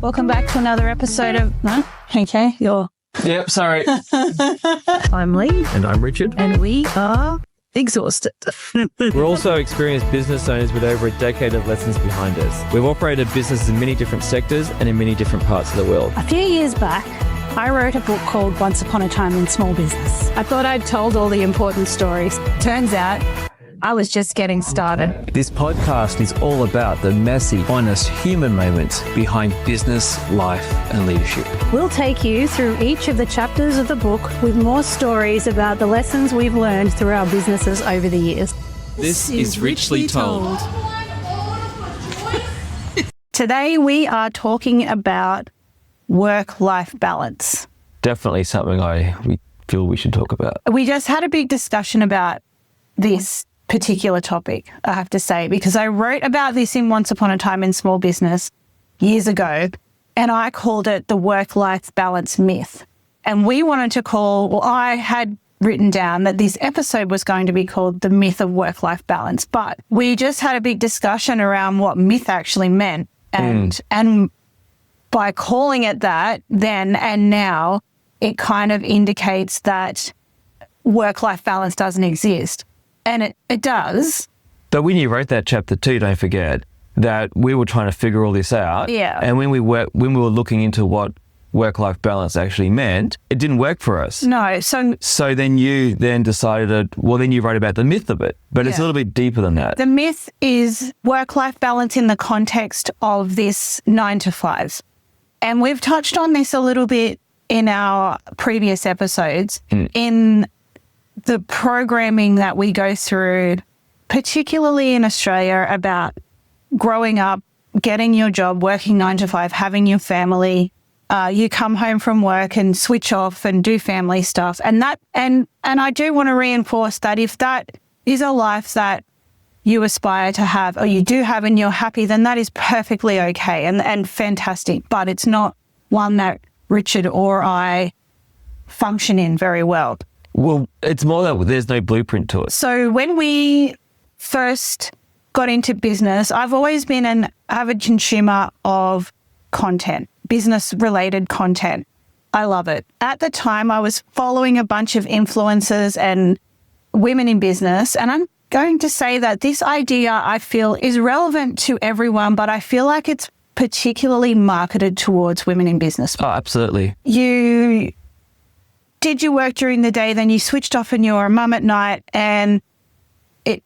Welcome back to another episode of... No? Okay, Yep, sorry. I'm Lee. And I'm Richard. And we are exhausted. We're also experienced business owners with over a decade of lessons behind us. We've operated businesses in many different sectors and in many different parts of the world. A few years back, I wrote a book called Once Upon a Time in Small Business. I thought I'd told all the important stories. Turns out, I was just getting started. This podcast is all about the messy, honest human moments behind business, life, and leadership. We'll take you through each of the chapters of the book with more stories about the lessons we've learned through our businesses over the years. This is Richly Told. Today, we are talking about work-life balance. Definitely something we feel we should talk about. We just had a big discussion about this particular topic, I have to say, because I wrote about this in Once Upon a Time in Small Business years ago, and I called it the work-life balance myth. And we wanted to I had written down that this episode was going to be called the myth of work-life balance, but we just had a big discussion around what myth actually meant. And by calling it that then and now, it kind of indicates that work-life balance doesn't exist. And it does. But when you wrote that chapter too, don't forget that we were trying to figure all this out. Yeah. And when we were looking into what work-life balance actually meant, it didn't work for us. No. So then you decided, then you wrote about the myth of it. But it's a little bit deeper than that. The myth is work-life balance in the context of this 9 to 5. And we've touched on this a little bit in our previous episodes. In the programming that we go through, particularly in Australia, about growing up, getting your job, working 9 to 5, having your family, you come home from work and switch off and do family stuff. And I do want to reinforce that if that is a life that you aspire to have or you do have and you're happy, then that is perfectly okay and fantastic. But it's not one that Richard or I function in very well. Well, it's more that there's no blueprint to it. So when we first got into business, I've always been an avid consumer of content, business-related content. I love it. At the time, I was following a bunch of influencers and women in business, and I'm going to say that this idea, I feel, is relevant to everyone, but I feel like it's particularly marketed towards women in business. Oh, absolutely. You did your work during the day, then you switched off and you were a mum at night, and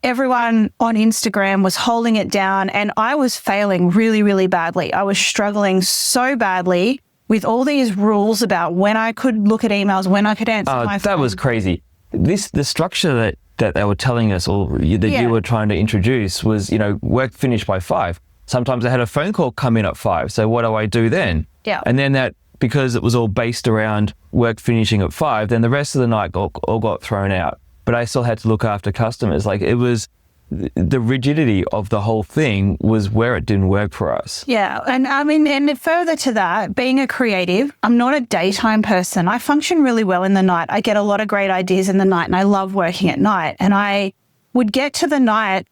everyone on Instagram was holding it down, and I was failing really, really badly. I was struggling so badly with all these rules about when I could look at emails, when I could answer my phone. That was crazy. The structure that they were telling us you were trying to introduce was, work finished by 5. Sometimes I had a phone call come in at 5. So what do I do then? Yeah. And then because it was all based around work finishing at 5, then the rest of the night all got thrown out. But I still had to look after customers. Like, it was the rigidity of the whole thing was where it didn't work for us. Yeah. And I mean, and further to that, being a creative, I'm not a daytime person. I function really well in the night. I get a lot of great ideas in the night, and I love working at night. And I would get to the night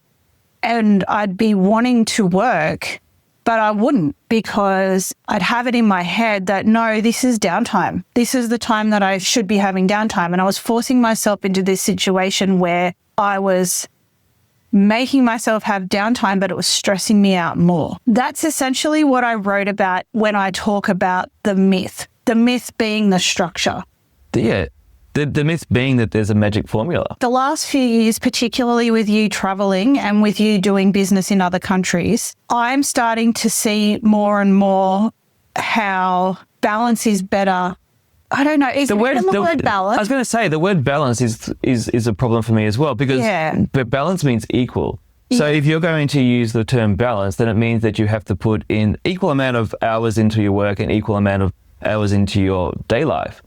and I'd be wanting to work, but I wouldn't, because I'd have it in my head that, no, this is downtime. This is the time that I should be having downtime. And I was forcing myself into this situation where I was making myself have downtime, but it was stressing me out more. That's essentially what I wrote about when I talk about the myth being the structure. Yeah. The myth being that there's a magic formula. The last few years, particularly with you traveling and with you doing business in other countries, I'm starting to see more and more how balance is better. I don't know. Is the word balance? I was going to say the word balance is a problem for me as well, because but balance means equal. So if you're going to use the term balance, then it means that you have to put in equal amount of hours into your work and equal amount of hours into your day life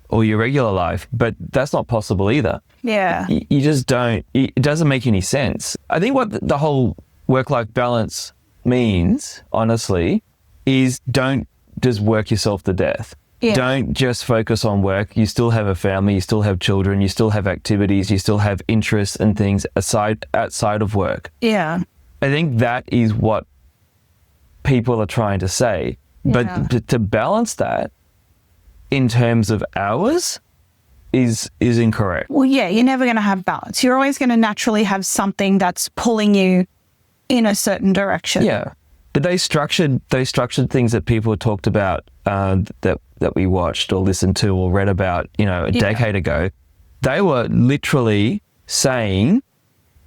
or your regular life, but that's not possible either. You just don't, it doesn't make any sense. I think what the whole work-life balance means, honestly, is don't just work yourself to death. Don't just focus on work. You still have a family, you still have children, you still have activities, you still have interests and things outside of work. I think that is what people are trying to say. But to balance that in terms of hours is incorrect. Well, yeah, you're never going to have balance. You're always going to naturally have something that's pulling you in a certain direction. Yeah. But those structured things that people talked about that we watched or listened to or read about, a decade ago, they were literally saying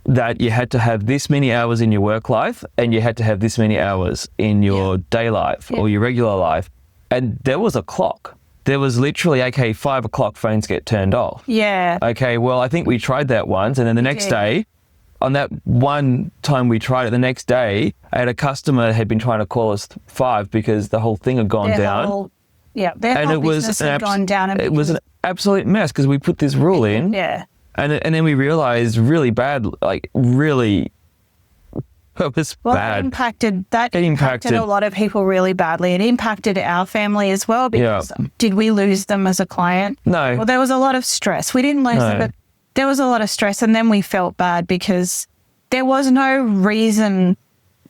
that you had to have this many hours in your work life and you had to have this many hours in your day life or your regular life. And there was a clock. There was literally, 5 o'clock, phones get turned off. Yeah. Okay, well, I think we tried that once. And then the next day, on that one time we tried it, the next day, I had a customer had been trying to call us 5 because the whole thing had gone down. Their whole business had gone down. It was an absolute mess because we put this rule in. Yeah. And then we realized really bad, it was bad. That impacted a lot of people really badly. It impacted our family as well because did we lose them as a client? No. Well, there was a lot of stress. We didn't lose them, but there was a lot of stress, and then we felt bad because there was no reason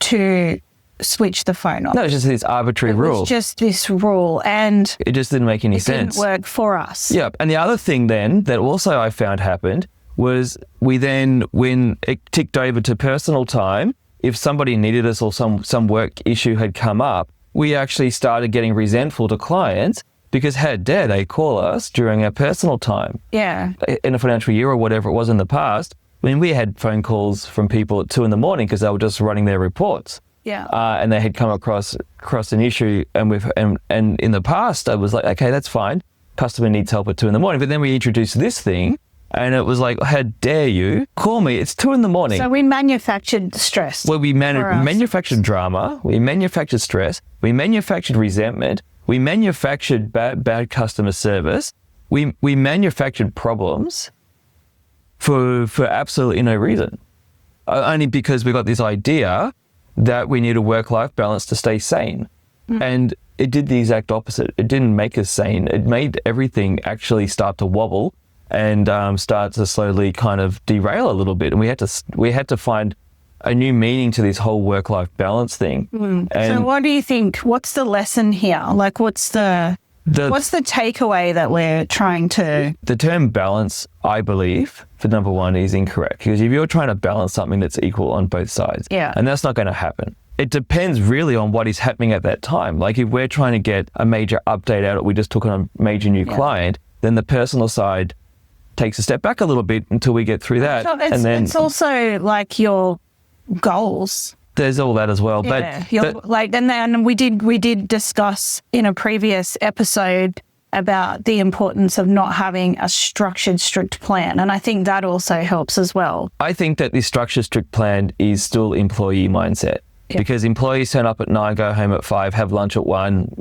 to switch the phone off. No, it's just this arbitrary rule. It was just this rule, and it just didn't make any sense. It didn't work for us. Yep. And the other thing then that also I found happened was we then, when it ticked over to personal time, if somebody needed us or some work issue had come up, we actually started getting resentful to clients because how dare they call us during our personal time? Yeah. In a financial year or whatever it was in the past, we had phone calls from people at 2 a.m. because they were just running their reports. Yeah. And they had come across an issue, and in the past I was like, okay, that's fine. Customer needs help at 2 a.m. But then we introduced this thing, and it was like, how dare you call me? It's 2 a.m. So we manufactured stress. Well, we manufactured drama. We manufactured stress. We manufactured resentment. We manufactured bad customer service. We manufactured problems for absolutely no reason. Only because we got this idea that we need a work-life balance to stay sane. And it did the exact opposite. It didn't make us sane. It made everything actually start to wobble and start to slowly kind of derail a little bit. And we had to find a new meaning to this whole work-life balance thing. And so what do you think? What's the lesson here? What's the takeaway that we're trying to... The term balance, I believe, for number one, is incorrect. Because if you're trying to balance something that's equal on both sides, and that's not going to happen. It depends really on what is happening at that time. Like if we're trying to get a major update out, we just took on a major new client, then the personal side takes a step back a little bit until we get through that. So it's also like your goals. There's all that as well. And we did discuss in a previous episode about the importance of not having a structured, strict plan. And I think that also helps as well. I think that this structured, strict plan is still employee mindset because employees turn up at 9, go home at 5, have lunch at 1,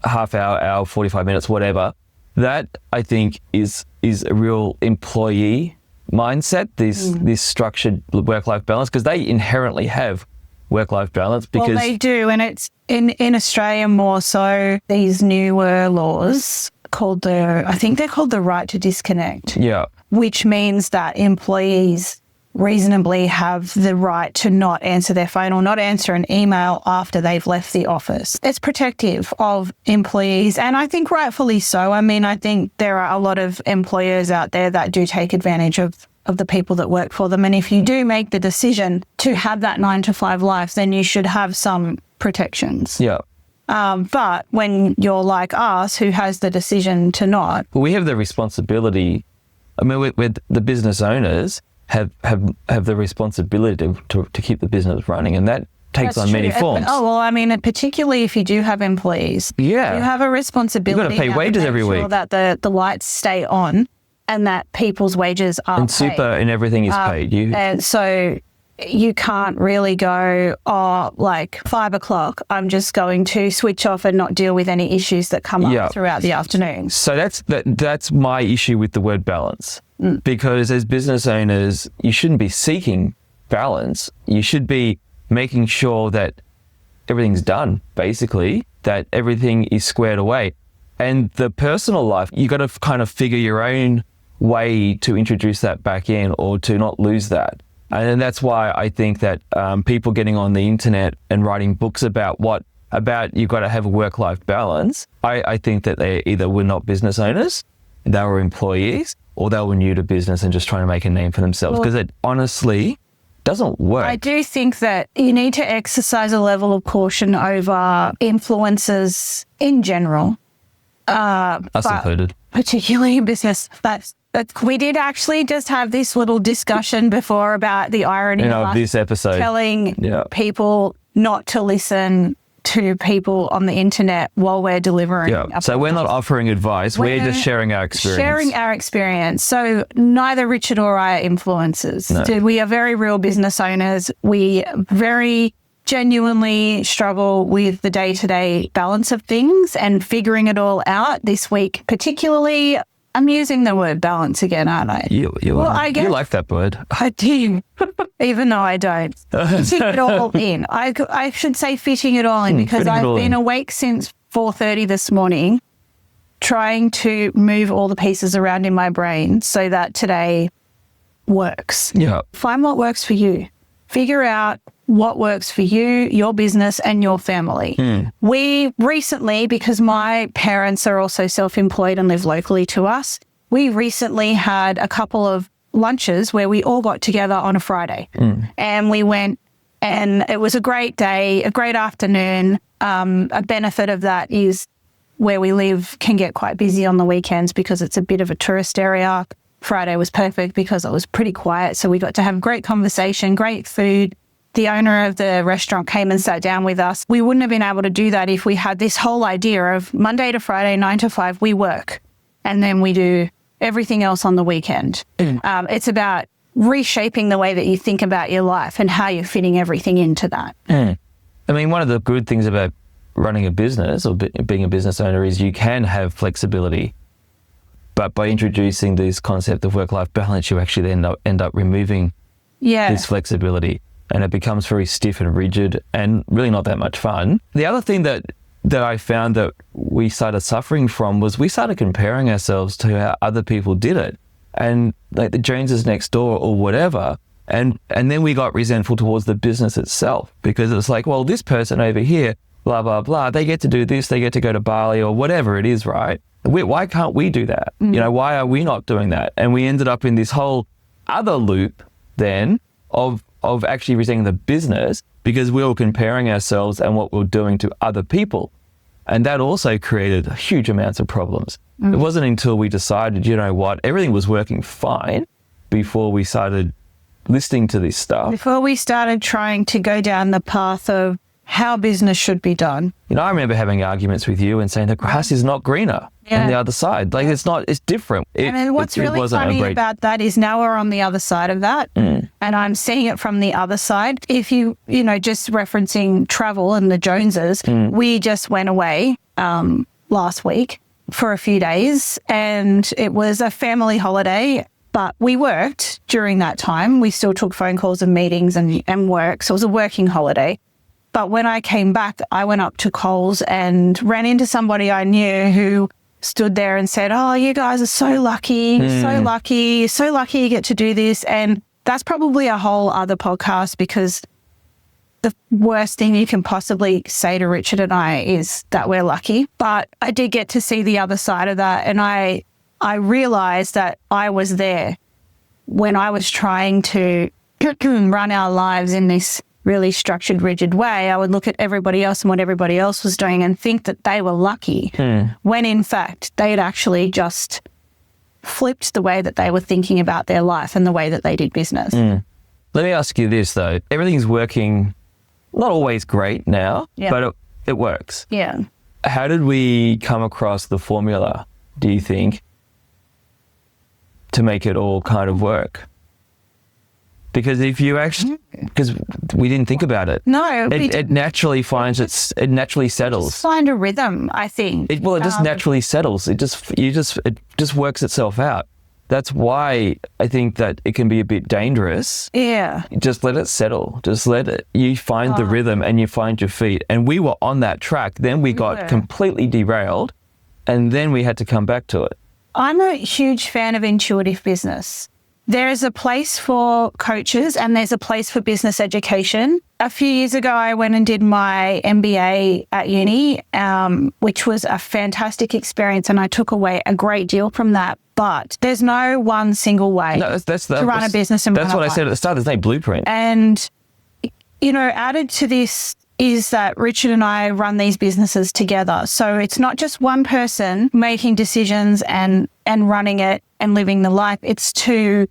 half hour, 45 minutes, whatever. That I think is a real employee mindset, this structured work-life balance, because they inherently have work-life balance. Because they do, and it's in Australia more so. These newer laws I think they're called the right to disconnect. Yeah, which means that employees reasonably have the right to not answer their phone or not answer an email after they've left the office. It's protective of employees, and I think rightfully so. I mean, I think there are a lot of employers out there that do take advantage of the people that work for them. And if you do make the decision to have that 9 to 5 life, then you should have some protections. Yeah. But when you're like us, who has the decision to not. Well, we have the responsibility. I mean, with the business owners have the responsibility to keep the business running, and that takes on many forms. Particularly if you do have employees. Yeah. You have a responsibility. You've got to pay wages every week. That the lights stay on and that people's wages are and paid. Super and everything is paid. And so you can't really go, 5 o'clock, I'm just going to switch off and not deal with any issues that come up throughout the afternoon. So that's my issue with the word balance. Because as business owners, you shouldn't be seeking balance. You should be making sure that everything's done, basically, that everything is squared away. And the personal life, you got to kind of figure your own way to introduce that back in or to not lose that. And that's why I think that people getting on the internet and writing books about what about you've got to have a work-life balance, I think that they either were not business owners, they were employees, or they were new to business and just trying to make a name for themselves, because it honestly doesn't work. I do think that you need to exercise a level of caution over influencers in general. Us included. Particularly in business. We did actually just have this little discussion before about the irony of this episode telling people not to listen to people on the internet while we're delivering. Yeah. So we're not offering advice. We're just sharing our experience. So neither Richard or I are influencers. No. We are very real business owners. We very genuinely struggle with the day-to-day balance of things and figuring it all out this week, particularly. I'm using the word balance again, aren't I? You like that word. I do, even though I don't. Fitting it all in. I should say fitting it all in, because I've been awake since 4:30 this morning trying to move all the pieces around in my brain so that today works. Yeah. Find what works for you. Figure out what works for you, your business, and your family. We recently, because my parents are also self-employed and live locally to us, we recently had a couple of lunches where we all got together on a Friday. And we went, and it was a great day, a great afternoon. A benefit of that is where we live can get quite busy on the weekends because it's a bit of a tourist area. Friday was perfect because it was pretty quiet. So we got to have great conversation, great food. The owner of the restaurant came and sat down with us. We wouldn't have been able to do that if we had this whole idea of Monday to Friday, 9 to 5, we work. And then we do everything else on the weekend. It's about reshaping the way that you think about your life and how you're fitting everything into that. I mean, one of the good things about running a business or being a business owner is you can have flexibility. But by introducing this concept of work-life balance, you actually end up removing this flexibility. And it becomes very stiff and rigid and really not that much fun. The other thing that I found that we started suffering from was we started comparing ourselves to how other people did it. And like the Joneses next door or whatever. And then we got resentful towards the business itself, because it's like, well, this person over here, blah, blah, blah, they get to do this, they get to go to Bali or whatever it is, right? Why can't we do that? Why are we not doing that? And we ended up in this whole other loop then of actually resenting the business, because we were comparing ourselves and what we were doing to other people. And that also created huge amounts of problems. It wasn't until we decided, you know what, everything was working fine before we started listening to this stuff. Before we started trying to go down the path of how business should be done. I remember having arguments with you and saying the grass is not greener on the other side. Like it's different. And what's really funny about that is now we're on the other side of that. And I'm seeing it from the other side. If you just referencing travel and the Joneses, we just went away last week for a few days, and it was a family holiday, but we worked during that time. We still took phone calls and meetings and work. So it was a working holiday. But when I came back, I went up to Coles and ran into somebody I knew who stood there and said, oh, you guys are so lucky, so lucky you get to do this. And that's probably a whole other podcast, because the worst thing you can possibly say to Richard and I is that we're lucky. But I did get to see the other side of that. And I realized that I was there when I was trying to run our lives in this really structured, rigid way. I would look at everybody else and what everybody else was doing and think that they were lucky, when in fact they'd actually just flipped the way that they were thinking about their life and the way that they did business. Let me ask you this though. Everything's working, not always great now, but it works. Yeah. How did we come across the formula, do you think, to make it all kind of work? Because if you actually, because we didn't think about it. No. It naturally finds it naturally settles. Just find a rhythm, I think. It just naturally settles. It just works itself out. That's why I think that it can be a bit dangerous. Yeah. Just let it settle. Just let it, you find the rhythm and you find your feet. And we were on that track. Then we got completely derailed, and then we had to come back to it. I'm a huge fan of intuitive business. there is a place for coaches and there's a place for business education. A few years ago, I went and did my MBA at uni, which was a fantastic experience, and I took away a great deal from that. But there's no one single way to run a business. And that's what I said at the start. There's no blueprint. And, added to this is that Richard and I run these businesses together. So it's not just one person making decisions and running it and living the life. It's two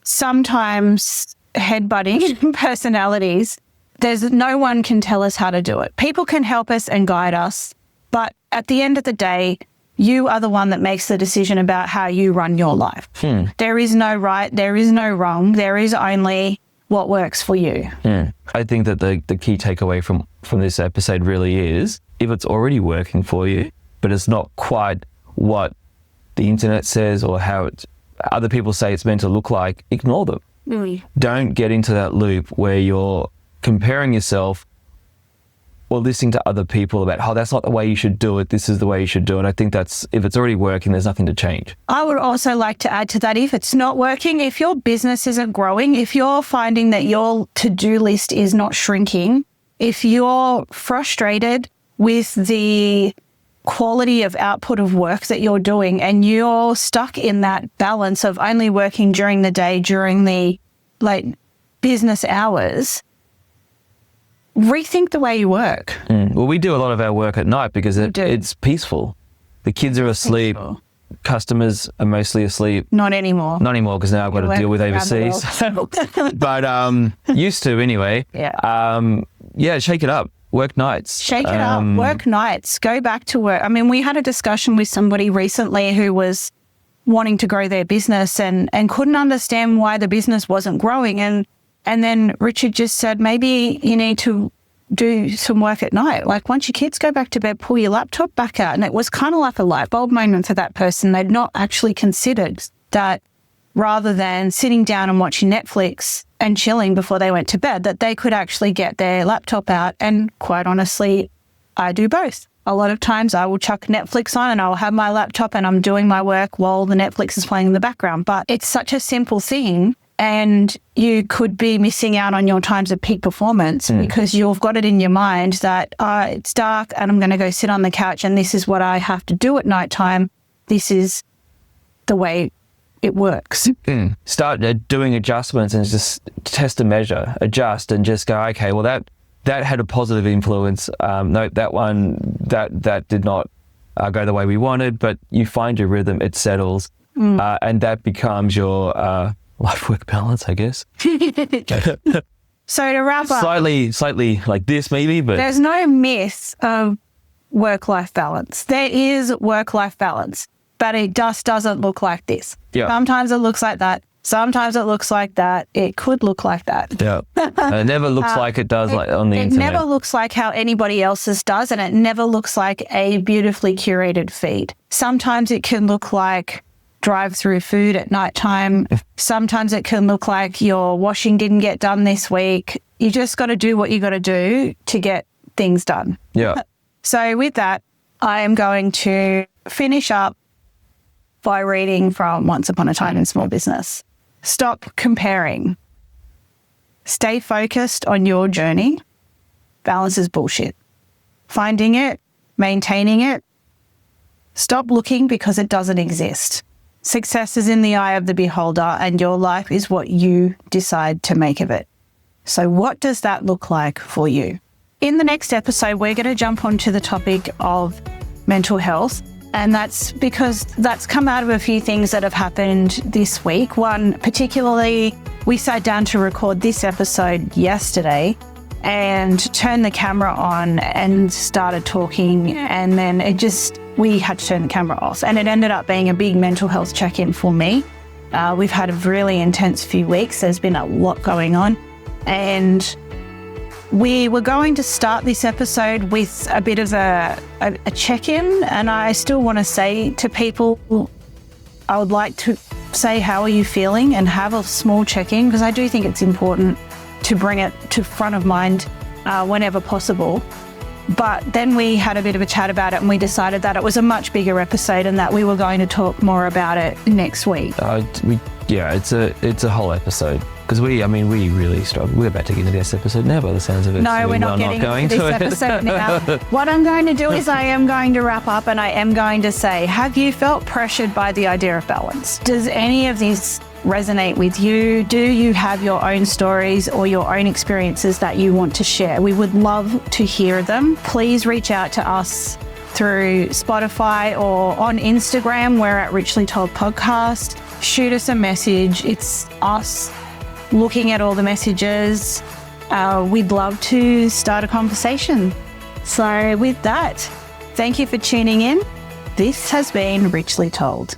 sometimes headbutting personalities. There's no one can tell us how to do it. People can help us and guide us. But at the end of the day, you are the one that makes the decision about how you run your life. There is no right, there is no wrong. There is only what works for you. I think that the key takeaway from this episode really is, if it's already working for you, but it's not quite what the internet says or how other people say it's meant to look like, ignore them. Don't get into that loop where you're comparing yourself or listening to other people about, oh, that's not the way you should do it, this is the way you should do it. I think that's, if it's already working, there's nothing to change. I would also like to add to that, if it's not working, if your business isn't growing, if you're finding that your to-do list is not shrinking, if you're frustrated with the quality of output of work that you're doing and you're stuck in that balance of only working during the day, during the business hours, rethink the way you work. Well, we do a lot of our work at night because it's peaceful. The kids are asleep. Customers are mostly asleep. Not anymore. Not anymore, because now I've got to deal with overseas. But used to anyway. Shake it up. Work nights. Shake it up. Work nights. Go back to work. I mean, we had a discussion with somebody recently who was wanting to grow their business and couldn't understand why the business wasn't growing. And then Richard just said, maybe you need to do some work at night. Like, once your kids go back to bed, pull your laptop back out. And it was kind of like a light bulb moment for that person. They'd not actually considered that rather than sitting down and watching Netflix and chilling before they went to bed, that they could actually get their laptop out. And quite honestly, I do both. A lot of times I will chuck Netflix on and I'll have my laptop and I'm doing my work while the Netflix is playing in the background. But it's such a simple thing. And you could be missing out on your times of peak performance because you've got it in your mind that it's dark and I'm going to go sit on the couch and this is what I have to do at nighttime. This is the way it works. Start doing adjustments and just test and measure, adjust and just go, okay, well, that had a positive influence. No, that one, that did not go the way we wanted, but you find your rhythm, it settles, and that becomes your life-work balance, I guess. So to wrap up, slightly like this maybe, but there's no myth of work-life balance. There is work-life balance, but it just doesn't look like this. Sometimes it looks like that. Sometimes it looks like that. It could look like that. It never looks like it does like on the internet. It never looks like how anybody else's does, and it never looks like a beautifully curated feed. Sometimes it can look like drive-through food at nighttime. Sometimes it can look like your washing didn't get done this week. You just got to do what you got to do to get things done. So with that, I am going to finish up by reading from Once Upon a Time in Small Business. Stop comparing. Stay focused on your journey. Balance is bullshit. Finding it, maintaining it. Stop looking because it doesn't exist. Success is in the eye of the beholder, and your life is what you decide to make of it. So what does that look like for you? In the next episode, we're going to jump onto the topic of mental health, and that's because that's come out of a few things that have happened this week. One, particularly, we sat down to record this episode yesterday and turned the camera on and started talking, and then we had to turn the camera off, and it ended up being a big mental health check-in for me. We've had a really intense few weeks. There's been a lot going on, and we were going to start this episode with a bit of a check-in, and I still want to say to people, I would like to say, how are you feeling, and have a small check-in, because I do think it's important to bring it to front of mind whenever possible. But then we had a bit of a chat about it and we decided that it was a much bigger episode and that we were going to talk more about it next week. It's a whole episode. Because we really struggle. We're about to get into this episode now by the sounds of it. No, so we're not getting into this episode now. What I'm going to do is I am going to wrap up and I am going to say, have you felt pressured by the idea of balance? Does any of this resonate with you? Do you have your own stories or your own experiences that you want to share? We would love to hear them. Please reach out to us through Spotify or on Instagram. We're at Richly Told Podcast. Shoot us a message. It's us looking at all the messages. We'd love to start a conversation. So with that, thank you for tuning in. This has been Richly Told.